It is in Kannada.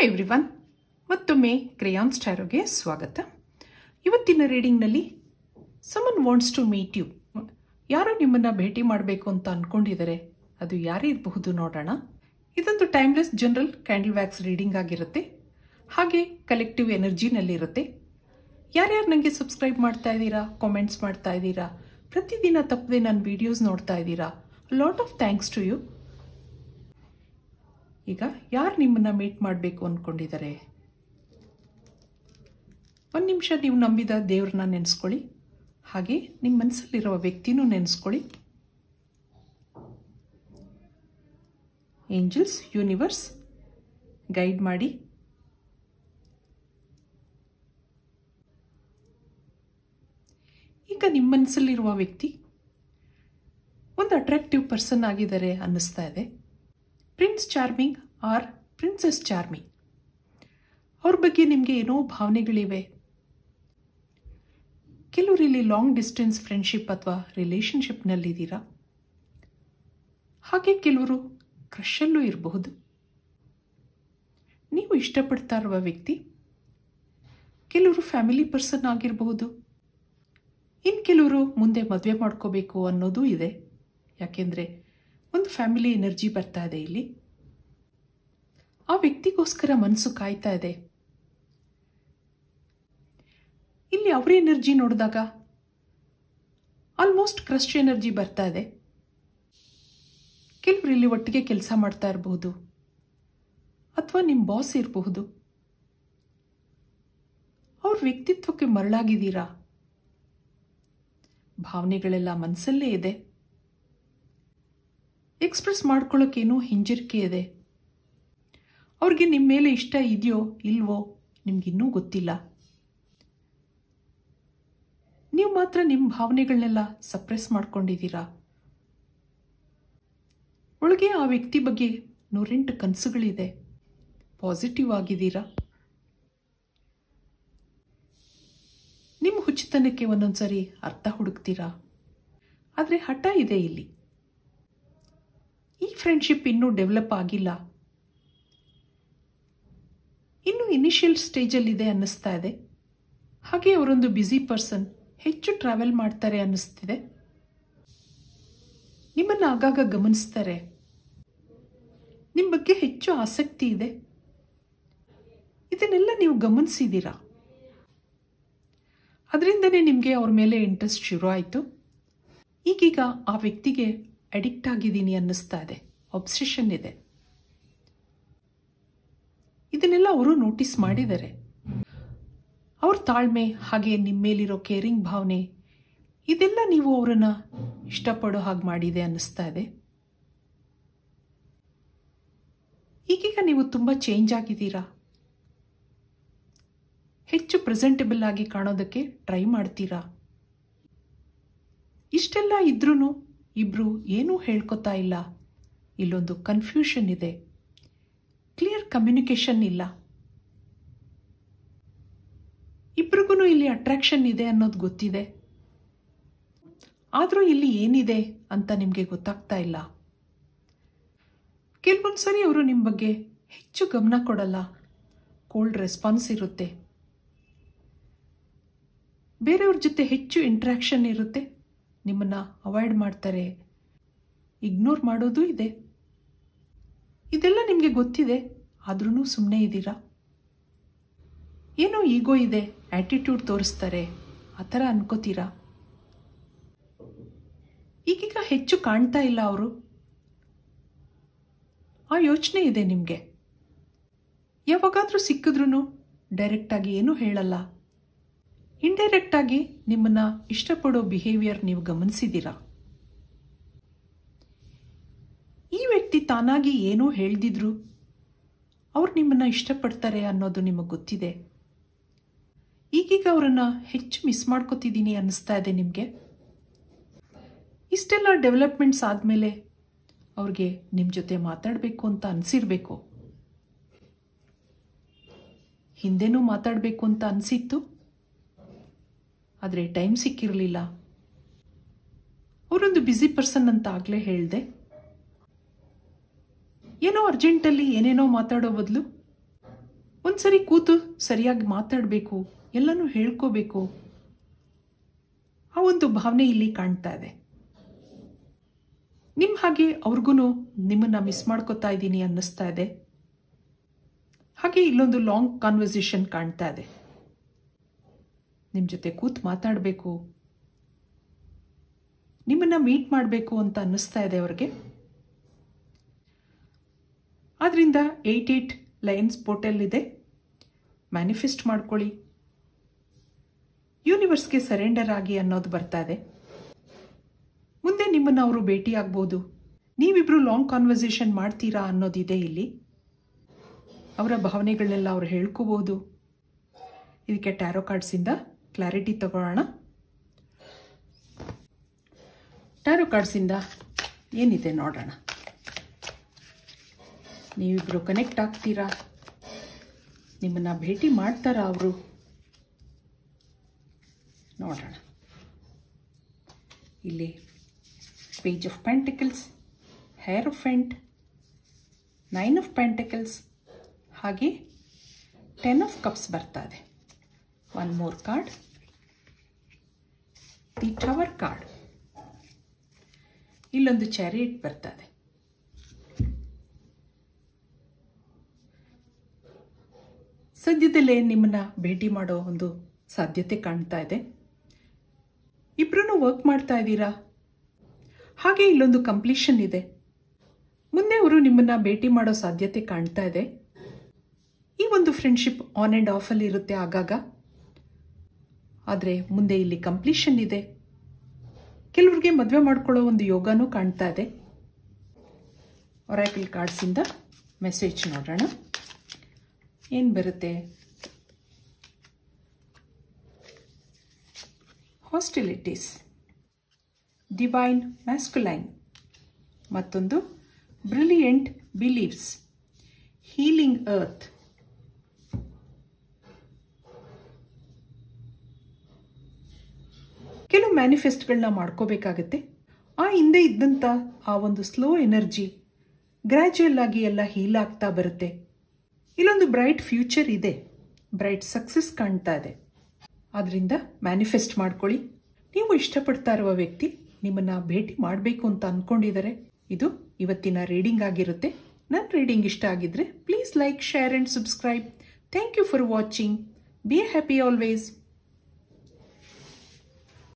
ಹಾಯ್ ಎವ್ರಿವನ್, ಮತ್ತೊಮ್ಮೆ ಕ್ರೇಯಾನ್ಸ್ ಟ್ಯಾರೋಗೆ ಸ್ವಾಗತ. ಇವತ್ತಿನ ರೀಡಿಂಗ್ನಲ್ಲಿ someone wants to meet you. ಯಾರೋ ನಿಮ್ಮನ್ನು ಭೇಟಿ ಮಾಡಬೇಕು ಅಂತ ಅಂದ್ಕೊಂಡಿದ್ದಾರೆ. ಅದು ಯಾರಿರಬಹುದು ನೋಡೋಣ. ಇದೊಂದು timeless general candle wax reading ಆಗಿರುತ್ತೆ, ಹಾಗೆ ಕಲೆಕ್ಟಿವ್ ಎನರ್ಜಿನಲ್ಲಿರುತ್ತೆ. ಯಾರ್ಯಾರು ನನಗೆ ಸಬ್ಸ್ಕ್ರೈಬ್ ಮಾಡ್ತಾ ಇದ್ದೀರಾ, ಕಾಮೆಂಟ್ಸ್ ಮಾಡ್ತಾ ಇದ್ದೀರಾ, ಪ್ರತಿದಿನ ತಪ್ಪದೆ ನನ್ನ ವಿಡಿಯೋಸ್ ನೋಡ್ತಾ ಇದ್ದೀರಾ, lot of thanks to you. ಈಗ ಯಾರು ನಿಮ್ಮನ್ನ ಮೀಟ್ ಮಾಡಬೇಕು ಅಂದ್ಕೊಂಡಿದ್ದಾರೆ, ಒಂದು ನಿಮಿಷ ನೀವು ನಂಬಿದ ದೇವ್ರನ್ನ ನೆನೆಸ್ಕೊಳ್ಳಿ, ಹಾಗೆ ನಿಮ್ಮ ಮನಸ್ಸಲ್ಲಿರುವ ವ್ಯಕ್ತಿನೂ ನೆನೆಸ್ಕೊಳ್ಳಿ. ಏಂಜಲ್ಸ್, ಯೂನಿವರ್ಸ್ ಗೈಡ್ ಮಾಡಿ. ಈಗ ನಿಮ್ಮ ಮನಸ್ಸಲ್ಲಿರುವ ವ್ಯಕ್ತಿ ಒಂದು ಅಟ್ರಾಕ್ಟಿವ್ ಪರ್ಸನ್ ಆಗಿದ್ದಾರೆ ಅನ್ನಿಸ್ತಾ ಇದೆ. Prince charming or princess charming. ಅವ್ರ ಬಗ್ಗೆ ನಿಮಗೆ ಏನೋ ಭಾವನೆಗಳಿವೆ. ಕೆಲವರು ಇಲ್ಲಿ ಲಾಂಗ್ ಡಿಸ್ಟೆನ್ಸ್ ಫ್ರೆಂಡ್ಶಿಪ್ ಅಥವಾ ರಿಲೇಷನ್ಶಿಪ್ನಲ್ಲಿದ್ದೀರಾ. ಹಾಗೆ ಕೆಲವರು ಕ್ರಷಲ್ಲೂ ಇರಬಹುದು. ನೀವು ಇಷ್ಟಪಡ್ತಾ ಇರುವ ವ್ಯಕ್ತಿ ಕೆಲವರು ಫ್ಯಾಮಿಲಿ ಪರ್ಸನ್ ಆಗಿರಬಹುದು. ಇನ್ನು ಕೆಲವರು ಮುಂದೆ ಮದುವೆ ಮಾಡ್ಕೋಬೇಕು ಅನ್ನೋದು ಇದೆ, ಯಾಕೆಂದರೆ ಒಂದು ಫ್ಯಾಮಿಲಿ ಎನರ್ಜಿ ಬರ್ತಾ ಇದೆ ಇಲ್ಲಿ. ಆ ವ್ಯಕ್ತಿಗೋಸ್ಕರ ಮನಸ್ಸು ಕಾಯ್ತಾ ಇದೆ. ಇಲ್ಲಿ ಅವರ ಎನರ್ಜಿ ನೋಡಿದಾಗ ಆಲ್ಮೋಸ್ಟ್ ಕ್ರಶ್ ಎನರ್ಜಿ ಬರ್ತಾ ಇದೆ. ಕೆಲವರು ಇಲ್ಲಿ ಒಟ್ಟಿಗೆ ಕೆಲಸ ಮಾಡ್ತಾ ಇರಬಹುದು, ಅಥವಾ ನಿಮ್ಮ ಬಾಸ್ ಇರಬಹುದು. ಅವ್ರ ವ್ಯಕ್ತಿತ್ವಕ್ಕೆ ಮರಳಾಗಿದ್ದೀರಾ. ಭಾವನೆಗಳೆಲ್ಲ ಮನಸ್ಸಲ್ಲೇ ಇದೆ. ಎಕ್ಸ್ಪ್ರೆಸ್ ಮಾಡ್ಕೊಳ್ಳೋಕ್ಕೇನೋ ಹಿಂಜರಿಕೆ ಇದೆ. ಅವ್ರಿಗೆ ನಿಮ್ಮ ಮೇಲೆ ಇಷ್ಟ ಇದೆಯೋ ಇಲ್ವೋ ನಿಮ್ಗಿನ್ನೂ ಗೊತ್ತಿಲ್ಲ. ನೀವು ಮಾತ್ರ ನಿಮ್ಮ ಭಾವನೆಗಳನ್ನೆಲ್ಲ ಸಪ್ರೆಸ್ ಮಾಡ್ಕೊಂಡಿದ್ದೀರಾ. ಒಳಗೆ ಆ ವ್ಯಕ್ತಿ ಬಗ್ಗೆ 108 ಕನಸುಗಳಿದೆ. ಪಾಸಿಟಿವ್ ಆಗಿದ್ದೀರಾ. ನಿಮ್ಮ ಹುಚ್ಚುತನಕ್ಕೆ ಒಂದೊಂದ್ಸರಿ ಅರ್ಥ ಹುಡುಕ್ತೀರಾ, ಆದರೆ ಹಠ ಇದೆ ಇಲ್ಲಿ. ಈ ಫ್ರೆಂಡ್ಶಿಪ್ ಇನ್ನೂ ಡೆವಲಪ್ ಆಗಿಲ್ಲ, ಇನ್ನೂ ಇನಿಷಿಯಲ್ ಸ್ಟೇಜಲ್ಲಿದೆ ಅನ್ನಿಸ್ತಾ ಇದೆ. ಹಾಗೆ ಅವರೊಂದು ಬ್ಯುಸಿ ಪರ್ಸನ್, ಹೆಚ್ಚು ಟ್ರಾವೆಲ್ ಮಾಡ್ತಾರೆ ಅನ್ನಿಸ್ತಿದೆ. ನಿಮ್ಮನ್ನು ಆಗಾಗ ಗಮನಿಸ್ತಾರೆ. ನಿಮ್ಮ ಬಗ್ಗೆ ಹೆಚ್ಚು ಆಸಕ್ತಿ ಇದೆ. ಇದನ್ನೆಲ್ಲ ನೀವು ಗಮನಿಸಿದ್ದೀರಾ. ಅದರಿಂದನೇ ನಿಮಗೆ ಅವ್ರ ಮೇಲೆ ಇಂಟ್ರೆಸ್ಟ್ ಶುರು ಆಯಿತು. ಈಗೀಗ ಆ ವ್ಯಕ್ತಿಗೆ ಅಡಿಕ್ಟ್ ಆಗಿದ್ದೀನಿ ಅನ್ನಿಸ್ತಾ ಇದೆ. ಒಬ್ಸೆಷನ್ ಇದೆ. ಇದನ್ನೆಲ್ಲ ಅವರು ನೋಟಿಸ್ ಮಾಡಿದ್ದಾರೆ. ಅವ್ರ ತಾಳ್ಮೆ, ಹಾಗೆ ನಿಮ್ಮ ಮೇಲಿರೋ ಕೇರಿಂಗ್ ಭಾವನೆ, ಇದೆಲ್ಲ ನೀವು ಅವರನ್ನ ಇಷ್ಟಪಡೋ ಹಾಗೆ ಮಾಡಿದೆ ಅನ್ನಿಸ್ತಾ ಇದೆ. ಈಗೀಗ ನೀವು ತುಂಬ ಚೇಂಜ್ ಆಗಿದ್ದೀರಾ. ಹೆಚ್ಚು ಪ್ರೆಸೆಂಟಬಲ್ ಆಗಿ ಕಾಣೋದಕ್ಕೆ ಟ್ರೈ ಮಾಡ್ತೀರಾ. ಇಷ್ಟೆಲ್ಲ ಇದ್ರೂ ಇಬ್ರು ಏನೂ ಹೇಳ್ಕೊತಾ ಇಲ್ಲ. ಇಲ್ಲೊಂದು ಕನ್ಫ್ಯೂಷನ್ ಇದೆ. ಕ್ಲಿಯರ್ ಕಮ್ಯುನಿಕೇಷನ್ ಇಲ್ಲ. ಇಬ್ರಿಗೂ ಇಲ್ಲಿ ಅಟ್ರಾಕ್ಷನ್ ಇದೆ ಅನ್ನೋದು ಗೊತ್ತಿದೆ, ಆದರೂ ಇಲ್ಲಿ ಏನಿದೆ ಅಂತ ನಿಮಗೆ ಗೊತ್ತಾಗ್ತಾ ಇಲ್ಲ. ಕೆಲವೊಂದ್ಸರಿ ಅವರು ನಿಮ್ಮ ಬಗ್ಗೆ ಹೆಚ್ಚು ಗಮನ ಕೊಡಲ್ಲ. ಕೋಲ್ಡ್ ರೆಸ್ಪಾನ್ಸ್ ಇರುತ್ತೆ. ಬೇರೆಯವ್ರ ಜೊತೆ ಹೆಚ್ಚು ಇಂಟ್ರಾಕ್ಷನ್ ಇರುತ್ತೆ. ನಿಮ್ಮನ್ನು ಅವಾಯ್ಡ್ ಮಾಡ್ತಾರೆ, ಇಗ್ನೋರ್ ಮಾಡೋದು ಇದೆ. ಇದೆಲ್ಲ ನಿಮಗೆ ಗೊತ್ತಿದೆ, ಆದ್ರೂ ಸುಮ್ಮನೆ ಇದ್ದೀರಾ. ಏನೋ ಈಗೋ ಇದೆ, ಆ್ಯಟಿಟ್ಯೂಡ್ ತೋರಿಸ್ತಾರೆ, ಆ ಥರ ಅನ್ಕೋತೀರಾ. ಈಗೀಗ ಹೆಚ್ಚು ಕಾಣ್ತಾ ಇಲ್ಲ ಅವರು. ಆ ಯೋಚನೆ ಇದೆ ನಿಮಗೆ. ಯಾವಾಗಾದರೂ ಸಿಕ್ಕಿದ್ರೂ ಡೈರೆಕ್ಟಾಗಿ ಏನೂ ಹೇಳಲ್ಲ. ಇಂಡೈರೆಕ್ಟಾಗಿ ನಿಮ್ಮನ್ನು ಇಷ್ಟಪಡೋ ಬಿಹೇವಿಯರ್ ನೀವು ಗಮನಿಸಿದ್ದೀರಾ. ಈ ವ್ಯಕ್ತಿ ತಾನಾಗಿ ಏನೂ ಹೇಳ್ದಿದ್ರು ಅವ್ರು ನಿಮ್ಮನ್ನು ಇಷ್ಟಪಡ್ತಾರೆ ಅನ್ನೋದು ನಿಮಗೆ ಗೊತ್ತಿದೆ. ಈಗೀಗ ಅವರನ್ನು ಹೆಚ್ಚು ಮಿಸ್ ಮಾಡ್ಕೋತಿದ್ದೀನಿ ಅನ್ನಿಸ್ತಾ ಇದೆ ನಿಮಗೆ. ಇಷ್ಟೆಲ್ಲ ಡೆವಲಪ್ಮೆಂಟ್ಸ್ ಆದಮೇಲೆ ಅವ್ರಿಗೆ ನಿಮ್ಮ ಜೊತೆ ಮಾತಾಡಬೇಕು ಅಂತ ಅನಿಸಿರ್ಬೇಕು. ಹಿಂದೆನೂ ಮಾತಾಡಬೇಕು ಅಂತ ಅನಿಸಿತ್ತು, ಆದರೆ ಟೈಮ್ ಸಿಕ್ಕಿರಲಿಲ್ಲ. ಅವರೊಂದು ಬ್ಯುಸಿ ಪರ್ಸನ್ ಅಂತ ಆಗಲೇ ಹೇಳಿದೆ. ಏನೋ ಅರ್ಜೆಂಟಲ್ಲಿ ಏನೇನೋ ಮಾತಾಡೋ ಬದಲು ಒಂದ್ಸರಿ ಕೂತು ಸರಿಯಾಗಿ ಮಾತಾಡಬೇಕು, ಎಲ್ಲನೂ ಹೇಳ್ಕೋಬೇಕು, ಆ ಒಂದು ಭಾವನೆ ಇಲ್ಲಿ ಕಾಣ್ತಾ ಇದೆ. ನಿಮ್ಮ ಹಾಗೆ ಅವ್ರಿಗೂ ನಿಮ್ಮನ್ನ ಮಿಸ್ ಮಾಡ್ಕೋತಾ ಇದ್ದೀನಿ ಅನ್ನಿಸ್ತಾ ಇದೆ. ಹಾಗೆ ಇಲ್ಲೊಂದು ಲಾಂಗ್ ಕಾನ್ವರ್ಸೇಷನ್ ಕಾಣ್ತಾ ಇದೆ. ನಿಮ್ಮ ಜೊತೆ ಕೂತು ಮಾತಾಡಬೇಕು, ನಿಮ್ಮನ್ನ ಮೀಟ್ ಮಾಡಬೇಕು ಅಂತ ಅನ್ನಿಸ್ತಾ ಇದೆ ಅವ್ರಿಗೆ. ಆದ್ರಿಂದ 88 ಲೈನ್ಸ್ ಪೋರ್ಟಲ್ ಇದೆ. ಮ್ಯಾನಿಫೆಸ್ಟ್ ಮಾಡ್ಕೊಳ್ಳಿ, ಯೂನಿವರ್ಸ್ಗೆ ಸರೆಂಡರ್ ಆಗಿ ಅನ್ನೋದು ಬರ್ತಾ ಇದೆ. ಮುಂದೆ ನಿಮ್ಮನ್ನ ಅವರು ಭೇಟಿ ಆಗ್ಬೋದು, ನೀವಿಬ್ರು ಲಾಂಗ್ ಕಾನ್ವರ್ಸೇಷನ್ ಮಾಡ್ತೀರಾ ಅನ್ನೋದಿದೆ ಇಲ್ಲಿ. ಅವರ ಭಾವನೆಗಳನ್ನೆಲ್ಲ ಅವ್ರು ಹೇಳ್ಕೋಬಹುದು. ಇದಕ್ಕೆ ಟ್ಯಾರೋ ಕಾರ್ಡ್ಸಿಂದ ಕ್ಲಾರಿಟಿ ತಗೊಳ್ಳೋಣ. ಟ್ಯಾರೋ ಕಾರ್ಡ್ಸಿಂದ ಏನಿದೆ ನೋಡೋಣ. ನೀವಿಬ್ರು ಕನೆಕ್ಟ್ ಆಗ್ತೀರಾ, ನಿಮ್ಮನ್ನ ಭೇಟಿ ಮಾಡ್ತಾರಾ ಅವರು, ನೋಡೋಣ. ಇಲ್ಲಿ page of pentacles, hierophant, 9 of pentacles, ಹಾಗೆ 10 ಆಫ್ ಕಪ್ಸ್ ಬರ್ತಾ ಇದೆ. One more card, the tower card. ಇಲ್ಲೊಂದು ಚಾರಿಯಟ್ ಬರ್ತಾ ಇದೆ. ಸದ್ಯದಲ್ಲೇ ನಿಮ್ಮನ್ನ ಭೇಟಿ ಮಾಡೋ ಒಂದು ಸಾಧ್ಯತೆ ಕಾಣ್ತಾ ಇದೆ. ಇಬ್ರು ವರ್ಕ್ ಮಾಡ್ತಾ ಇದ್ದೀರಾ. ಹಾಗೆ ಇಲ್ಲೊಂದು ಕಂಪ್ಲೀಷನ್ ಇದೆ. ಮುಂದೆ ಅವರು ನಿಮ್ಮನ್ನ ಭೇಟಿ ಮಾಡೋ ಸಾಧ್ಯತೆ ಕಾಣ್ತಾ ಇದೆ. ಈ ಒಂದು ಫ್ರೆಂಡ್ಶಿಪ್ ಆನ್ ಆ್ಯಂಡ್ ಆಫ್ ಅಲ್ಲಿ ಇರುತ್ತೆ ಆಗಾಗ, ಆದರೆ ಮುಂದೆ ಇಲ್ಲಿ ಕಂಪ್ಲೀಷನ್ ಇದೆ. ಕೆಲವ್ರಿಗೆ ಮದುವೆ ಮಾಡ್ಕೊಳ್ಳೋ ಒಂದು ಯೋಗನೂ ಕಾಣ್ತಾ ಇದೆ. ಒರಾಕಲ್ ಕಾರ್ಡ್ಸಿಂದ ಮೆಸೇಜ್ ನೋಡೋಣ, ಏನು ಬರುತ್ತೆ. ಹಾಸ್ಟಿಲಿಟೀಸ್, ಡಿವೈನ್ ಮ್ಯಾಸ್ಕುಲೈನ್, ಮತ್ತೊಂದು ಬ್ರಿಲಿಯಂಟ್ ಬಿಲೀವ್ಸ್, ಹೀಲಿಂಗ್ ಅರ್ತ್. ಕೆಲವು ಮ್ಯಾನಿಫೆಸ್ಟ್ಗಳನ್ನ ಮಾಡ್ಕೋಬೇಕಾಗತ್ತೆ. ಆ ಹಿಂದೆ ಇದ್ದಂಥ ಆ ಒಂದು ಸ್ಲೋ ಎನರ್ಜಿ ಗ್ರ್ಯಾಜುಯಲ್ ಆಗಿ ಎಲ್ಲ ಹೀಲ್ ಆಗ್ತಾ ಬರುತ್ತೆ. ಇಲ್ಲೊಂದು ಬ್ರೈಟ್ ಫ್ಯೂಚರ್ ಇದೆ, ಬ್ರೈಟ್ ಸಕ್ಸಸ್ ಕಾಣ್ತಾ ಇದೆ. ಆದ್ರಿಂದ ಮ್ಯಾನಿಫೆಸ್ಟ್ ಮಾಡ್ಕೊಳ್ಳಿ. ನೀವು ಇಷ್ಟಪಡ್ತಾ ಇರುವ ವ್ಯಕ್ತಿ ನಿಮ್ಮನ್ನ ಭೇಟಿ ಮಾಡಬೇಕು ಅಂತ ಅಂದ್ಕೊಂಡಿದ್ದಾರೆ. ಇದು ಇವತ್ತಿನ ರೀಡಿಂಗ್ ಆಗಿರುತ್ತೆ. ನನ್ನ ರೀಡಿಂಗ್ ಇಷ್ಟ ಆಗಿದ್ರೆ please like, share and subscribe. Thank you for watching. Be happy always.